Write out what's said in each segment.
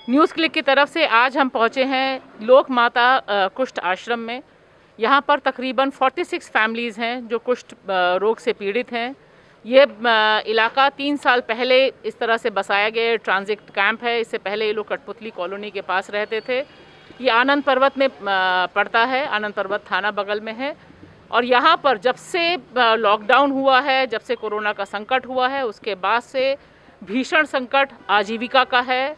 News click की तरफ से आज हम पहुंचे हैं लोक माता कुष्ठ आश्रम में। यहाँ पर तकरीबन 46 फैमिलीज़ हैं जो कुष्ठ रोग से पीड़ित हैं। ये इलाका 3 साल पहले इस तरह से बसाया गया ट्रांजिट कैंप है। इससे पहले ये लोग कठपुतली कॉलोनी के पास रहते थे। ये आनंद पर्वत में पड़ता है, आनंद पर्वत थाना बगल में है। और यहाँ पर जब से लॉकडाउन हुआ है, जब से कोरोना का संकट हुआ है, उसके बाद से भीषण संकट आजीविका का है,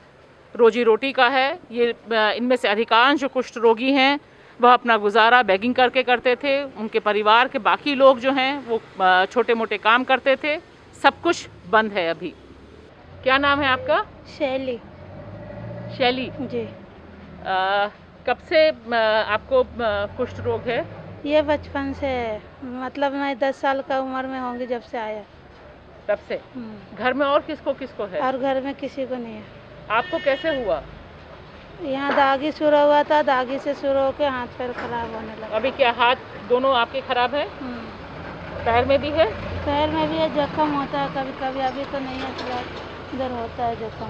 रोजी रोटी का है। ये इनमें से अधिकांश जो कुष्ठ रोगी हैं वह अपना गुजारा बैगिंग करके करते थे। उनके परिवार के बाकी लोग जो हैं वो छोटे मोटे काम करते थे। सब कुछ बंद है अभी। क्या नाम है आपका? शैली। शैली जी। कब से आपको कुष्ठ रोग है? ये बचपन से है, मतलब मैं 10 साल का उम्र में होंगी जब से आया। तब से? घर में और किसको किसको है? और घर में किसी को नहीं है। आपको कैसे हुआ? यहाँ दागी शुरू हुआ था, दागी से शुरू होकर हाथ पैर खराब होने लगा। अभी क्या हाथ दोनों आपके खराब है? पैर में भी है? पैर में भी है, जख्म होता है कभी कभी। अभी तो नहीं है, फिलहाल इधर होता है जख्म।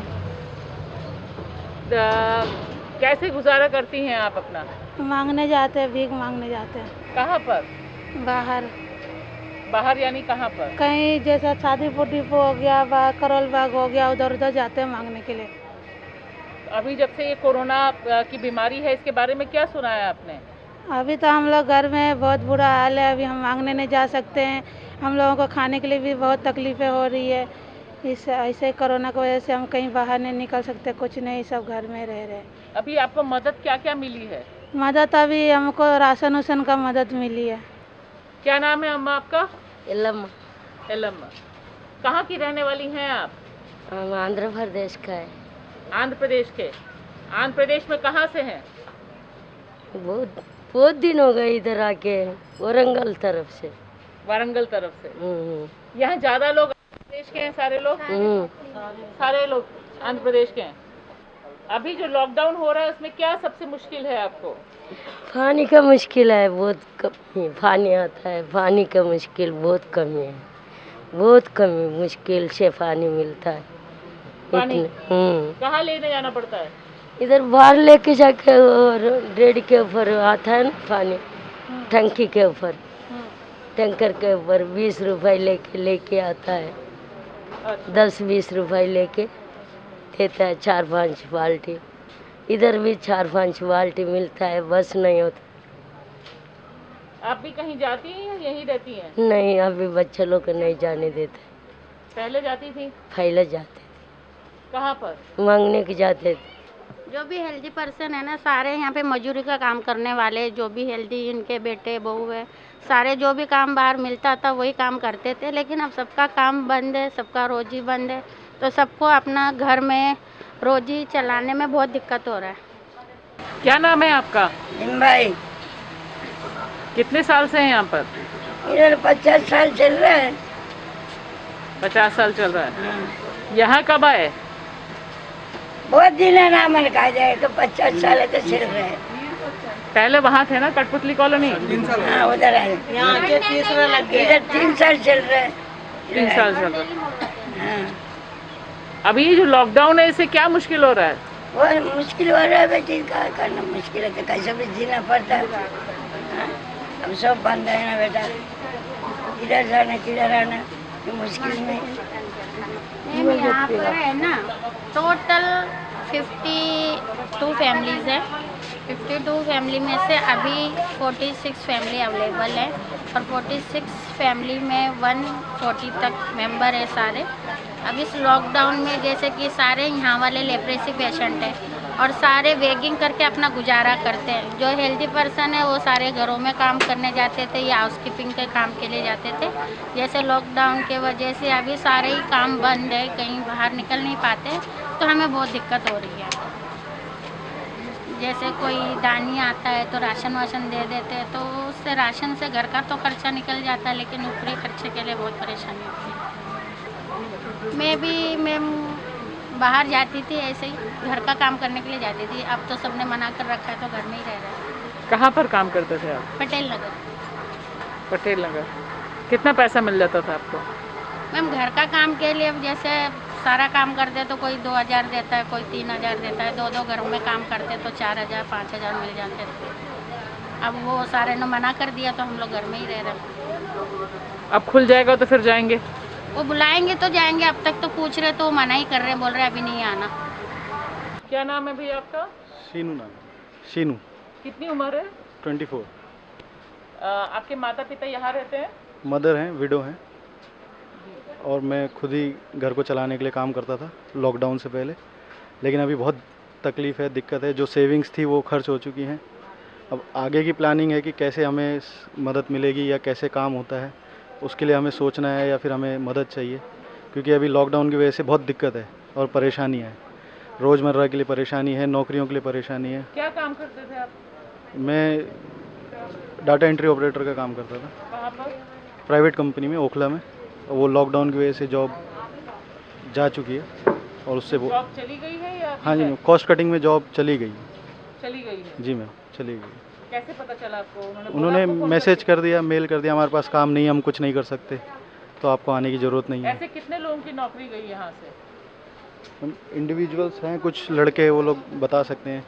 कैसे गुजारा करती हैं आप अपना? मांगने जाते हैं, भीख मांगने जाते हैं। कहाँ पर? बाहर। बाहर यानी कहाँ पर? कहीं जैसा शादीपुर डिपो हो गया, करोल बाग हो गया, उधर उधर जाते हैं मांगने के लिए। अभी जब से ये कोरोना की बीमारी है, इसके बारे में क्या सुना है आपने? अभी तो हम लोग घर में बहुत बुरा हाल है। अभी हम मांगने नहीं जा सकते हैं। हम लोगों को खाने के लिए भी बहुत तकलीफ़ें हो रही है। इस ऐसे कोरोना की वजह से हम कहीं बाहर नहीं निकल सकते, कुछ नहीं, सब घर में रह रहे। अभी आपको मदद क्या क्या मिली है? मदद अभी हमको राशन उसन का मदद मिली है। क्या नाम है अम्मा आपका? एलम्मा। एलम्मा। कहाँ की रहने वाली हैं आप? हम आंध्र प्रदेश का है। आंध्र प्रदेश के? आंध्र प्रदेश में कहाँ से हैं? बहुत दिन हो गए इधर आके, वारंगल तरफ से। वारंगल तरफ से? यहाँ ज़्यादा लोग आंध्र प्रदेश के हैं? सारे लोग? सारे लोग आंध्र प्रदेश के हैं। अभी जो लॉकडाउन हो रहा है उसमें क्या सबसे मुश्किल है आपको? पानी का मुश्किल है, बहुत कमी। पानी आता है, पानी का मुश्किल बहुत कमी है, बहुत कमी। मुश्किल से पानी मिलता है। पानी कहाँ लेने जाना पड़ता है? इधर बाहर लेके जाके, और रेडी के ऊपर आता है ना पानी, टंकी के ऊपर, टैंकर के ऊपर 20 रुपए लेके आता है। 10-20 रुपए लेके देता है, 4-5 बाल्टी। इधर भी 4-5 बाल्टी मिलता है, बस नहीं होता। आप भी कहीं जाती हैं या यहीं रहती हैं? नहीं, अभी बच्चे लोग को नहीं जाने देते। पहले जाती थी? पहले जाते थे। कहाँ पर? मांगने के जाते थे। जो भी हेल्दी पर्सन है ना, सारे यहाँ पे मजदूरी का काम करने वाले, जो भी हेल्दी, इनके बेटे बहू है, सारे जो भी काम बाहर मिलता था वही काम करते थे। लेकिन अब सबका काम बंद है, सबका रोजी बंद है, तो सबको अपना घर में रोजी चलाने में बहुत दिक्कत हो रहा है। क्या नाम है आपका? भाई, कितने साल से हैं यहाँ पर? इधर 50 साल चल रहा है। 50 साल चल रहा है। यहाँ कब आए? बहुत दिन है ना, मन कहा जाए तो 50 साल है तो चल रहा है। पहले वहाँ थे ना कठपुतली कॉलोनी? हाँ, उधर आए। यहाँ के तीसरा लग गया। इधर 3 साल चल रहा है। 3 साल चल रहा है। हाँ। अभी जो लॉकडाउन है इससे क्या मुश्किल हो रहा है? बहुत मुश्किल हो रहा है बेटी, क्या करना मुश्किल है, तो कैसे भी जीना पड़ता है। हाँ, अब सब बंद है ना बेटा, इधर जाना किधर आना ये मुश्किल में। यहाँ पर है ना टोटल 52 फैमिलीज़ है। 52 फैमिली में से अभी 46 फैमिली अवेलेबल है, और 46 फैमिली में 140 तक मेंबर है सारे। अब इस लॉकडाउन में जैसे कि सारे यहाँ वाले लेप्रेसी पेशेंट हैं, और सारे वेगिंग करके अपना गुजारा करते हैं। जो हेल्दी पर्सन है वो सारे घरों में काम करने जाते थे या हाउसकीपिंग के काम के लिए जाते थे। जैसे लॉकडाउन के वजह से अभी सारे ही काम बंद है, कहीं बाहर निकल नहीं पाते, तो हमें बहुत दिक्कत हो रही है। जैसे कोई दानी आता है तो राशन वाशन दे देते हैं, तो उससे राशन से घर का तो खर्चा निकल जाता है, लेकिन ऊपरी खर्चे के लिए बहुत परेशानी होती है। मैं बाहर जाती थी, ऐसे ही घर का काम करने के लिए जाती थी। अब तो सबने मना कर रखा है, तो घर में ही रह रहे हैं। कहाँ पर काम करते थे आप? पटेल नगर। पटेल नगर। कितना पैसा मिल जाता था आपको? मैम घर का काम के लिए जैसे सारा काम करते तो कोई 2000 देता है, कोई 3000 देता है, 2-2 घरों में काम करते तो 4000 5000 मिल जाते थे। अब वो सारे ने मना कर दिया तो हम लोग घर में ही रह रहे हैं। अब खुल जाएगा तो फिर जाएंगे? वो बुलाएंगे तो जाएंगे, अब तक तो पूछ रहे तो मना ही कर रहे, बोल रहे अभी नहीं आना। क्या नाम है भैया आपका? शीनू नाम है। शीनू। कितनी उम्र है? 24। आपके माता पिता यहाँ रहते हैं? मदर हैं, विडो हैं, और मैं खुद ही घर को चलाने के लिए काम करता था लॉकडाउन से पहले। लेकिन अभी बहुत तकलीफ़ है, दिक्कत है, जो सेविंग्स थी वो खर्च हो चुकी हैं। अब आगे की प्लानिंग है कि कैसे हमें मदद मिलेगी या कैसे काम होता है, उसके लिए हमें सोचना है या फिर हमें मदद चाहिए, क्योंकि अभी लॉकडाउन की वजह से बहुत दिक्कत है और परेशानियाँ हैं। रोज़मर्रा के लिए परेशानी है, नौकरियों के लिए परेशानी है। क्या काम करते थे आप? मैं डाटा एंट्री ऑपरेटर का काम करता था। कहाँ पर? प्राइवेट कंपनी में, ओखला में। वो लॉकडाउन की वजह से जॉब जा चुकी है और उससे वो जॉब चली गई है या? हाँ जी, कॉस्ट कटिंग में जॉब चली गई। चली गई है जी मैम, चली गई। कैसे पता चला आपको? उन्होंने मैसेज कर दिया, मेल कर दिया, हमारे पास काम नहीं है, हम कुछ नहीं कर सकते, तो आपको आने की ज़रूरत नहीं है। ऐसे कितने लोगों की नौकरी गई यहाँ से? इंडिविजुअल्स हैं, कुछ लड़के, वो लोग बता सकते हैं,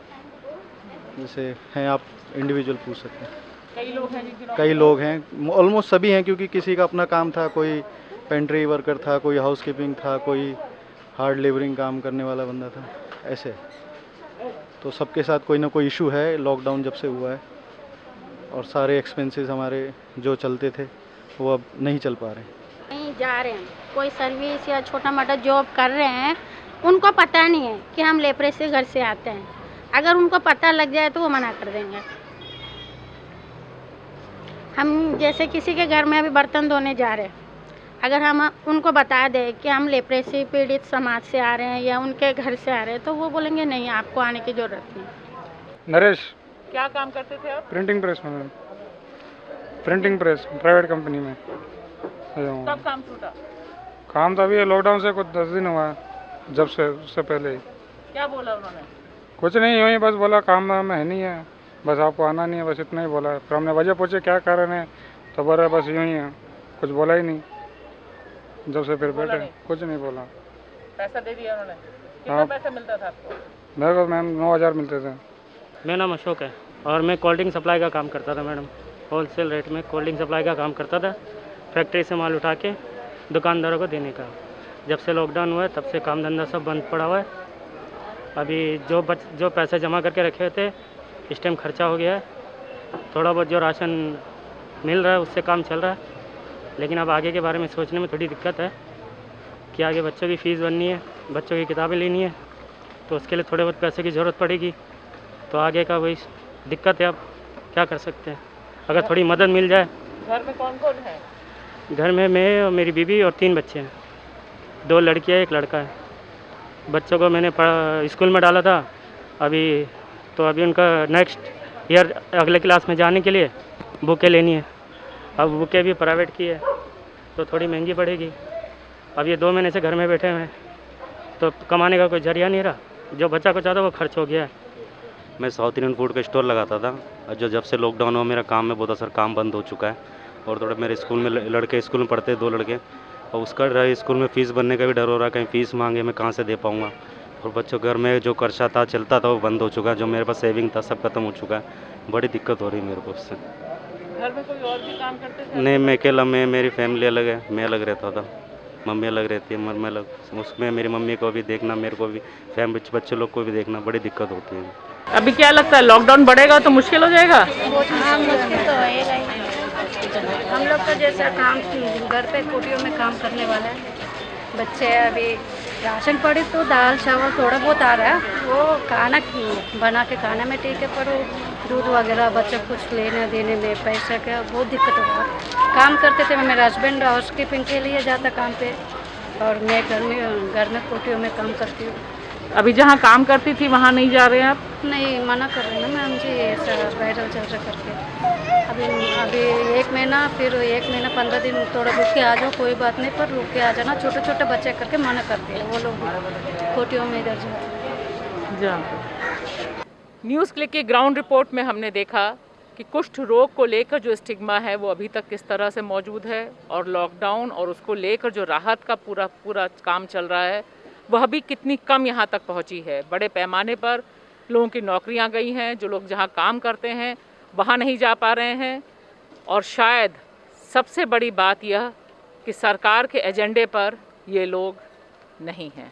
जैसे हैं, आप इंडिविजुअल पूछ सकते हैं। कई लोग हैं जिनकी नौकरी? कई लोग हैं, ऑलमोस्ट सभी हैं, क्योंकि किसी का अपना काम था, कोई पेंट्री वर्कर था, कोई हाउसकीपिंग था, कोई हार्ड लेबरिंग काम करने वाला बंदा था, ऐसे। तो सबके साथ कोई ना कोई इशू है लॉकडाउन जब से हुआ है, और सारे एक्सपेंसेस हमारे जो चलते थे वो अब नहीं चल पा रहे हैं। नहीं जा रहे हैं, कोई सर्विस या छोटा मोटा जॉब कर रहे हैं, उनको पता नहीं है कि हम लेबरे से घर से आते हैं। अगर उनको पता लग जाए तो वो मना कर देंगे। हम जैसे किसी के घर में अभी बर्तन धोने जा रहे हैं, अगर हम उनको बता दें कि हम लेप्रेसी पीड़ित समाज से आ रहे हैं या उनके घर से आ रहे हैं, तो वो बोलेंगे नहीं, आपको आने की ज़रूरत नहीं। नरेश। क्या काम करते थे आप? प्रिंटिंग प्रेस में, प्रिंटिंग प्रेस प्राइवेट कंपनी में। कब काम छूटा? काम तो अभी लॉकडाउन से कुछ 10 दिन हुआ है, जब से उससे पहले ही। क्या बोला उन्होंने? कुछ नहीं, यूँ ही बस बोला काम में है नहीं है, बस आपको आना नहीं है, बस इतना ही बोला। फिर हमने वजह पूछे क्या कारण है, तो बोल रहे बस यूँ ही है, कुछ बोला ही नहीं। जब से फिर बैठे कुछ नहीं बोला। पैसा दे दिया उन्होंने? कितना हाँ। पैसा मिलता था आपको? मेरे को मैम 9000 मिलते थे। मेरा नाम अशोक है और मैं कोल्ड ड्रिंक सप्लाई का काम करता था मैडम। होलसेल रेट में कोल्ड ड्रिंक सप्लाई का काम करता था, फैक्ट्री से माल उठा के दुकानदारों को देने का। जब से लॉकडाउन हुआ है तब से काम धंधा सब बंद पड़ा हुआ है। अभी जो पैसे जमा करके रखे थे इस टाइम खर्चा हो गया है। थोड़ा बहुत जो राशन मिल रहा है उससे काम चल रहा है, लेकिन अब आगे के बारे में सोचने में थोड़ी दिक्कत है कि आगे बच्चों की फ़ीस भरनी है, बच्चों की किताबें लेनी है, तो उसके लिए थोड़े बहुत पैसे की ज़रूरत पड़ेगी। तो आगे का वही दिक्कत है, अब क्या कर सकते हैं, अगर थोड़ी मदद मिल जाए। घर में कौन कौन है? घर में मैं और मेरी बीवी और 3 बच्चे हैं, 2 लड़कियाँ 1 लड़का है। बच्चों को मैंने स्कूल में डाला था अभी उनका नेक्स्ट ईयर अगले क्लास में जाने के लिए बुकें लेनी है। अब बुकें भी प्राइवेट की है तो थोड़ी महंगी पड़ेगी। अब ये 2 महीने से घर में बैठे हुए हैं तो कमाने का कोई जरिया नहीं रहा। जो बच्चा को चाहता वो खर्च हो गया है। मैं साउथ इंडियन फूड का स्टोर लगाता था और जब से लॉकडाउन हुआ मेरा काम में बहुत असर, काम बंद हो चुका है। और थोड़ा मेरे स्कूल में लड़के स्कूल में पढ़ते हैं, 2 लड़के, और उसका स्कूल में फ़ीस भरने का भी डर हो रहा है, कहीं फ़ीस मांगे मैं कहाँ से दे पाऊँगा। और बच्चों घर में जो खर्चा था चलता था वो बंद हो चुका है, जो मेरे पास सेविंग था सब खत्म हो चुका है। बड़ी दिक्कत हो रही है मेरे को उससे। घर में कोई और भी काम करते थे? नहीं, मैं अकेला, मेरी फैमिली अलग है, मैं अलग रहता था, मम्मी अलग रहती है, मैं अलग। उसमें मेरी मम्मी को भी देखना, मेरे को भी, फैमिली बच्चे लोग को भी देखना, बड़ी दिक्कत होती है। अभी क्या लगता है लॉकडाउन बढ़ेगा तो मुश्किल हो जाएगा? हाँ, मुश्किल तो होएगा ही। हम लोग तो जैसे काम घर पे कुटियों में काम करने वाले हैं, बच्चे अभी राशन पड़े तो दाल चावल थोड़ा बहुत आ रहा है, वो खाना बना के खाने में ठीक है, पर वो दूध वगैरह बच्चे कुछ लेने देने में पैसे का बहुत दिक्कत हो रहा है। काम करते थे, मेरा हस्बैंड हाउसकीपिंग के लिए जाता काम पे, और मैं घर में कुटियों में काम करती हूँ। अभी जहाँ काम करती थी वहाँ नहीं जा रहे हैं आप? नहीं, मना कर रहे हैं ना मैम जी, ऐसा वायरल चल रहा करके। अभी 1 महीना, फिर 1 महीना 15 दिन थोड़ा रुक के आ जाओ, कोई बात नहीं, पर रुक के आ जाना, छोटे छोटे बच्चे करके मना करते हैं वो लोग भी, कोटियों में इधर जाते। न्यूज़ क्लिक की ग्राउंड रिपोर्ट में हमने देखा कि कुष्ठ रोग को लेकर जो स्टिग्मा है वो अभी तक किस तरह से मौजूद है, और लॉकडाउन और उसको लेकर जो राहत का पूरा काम चल रहा है वह भी कितनी कम यहाँ तक पहुँची है। बड़े पैमाने पर लोगों की नौकरियाँ गई हैं, जो लोग जहाँ काम करते हैं वहाँ नहीं जा पा रहे हैं। और शायद सबसे बड़ी बात यह कि सरकार के एजेंडे पर ये लोग नहीं हैं।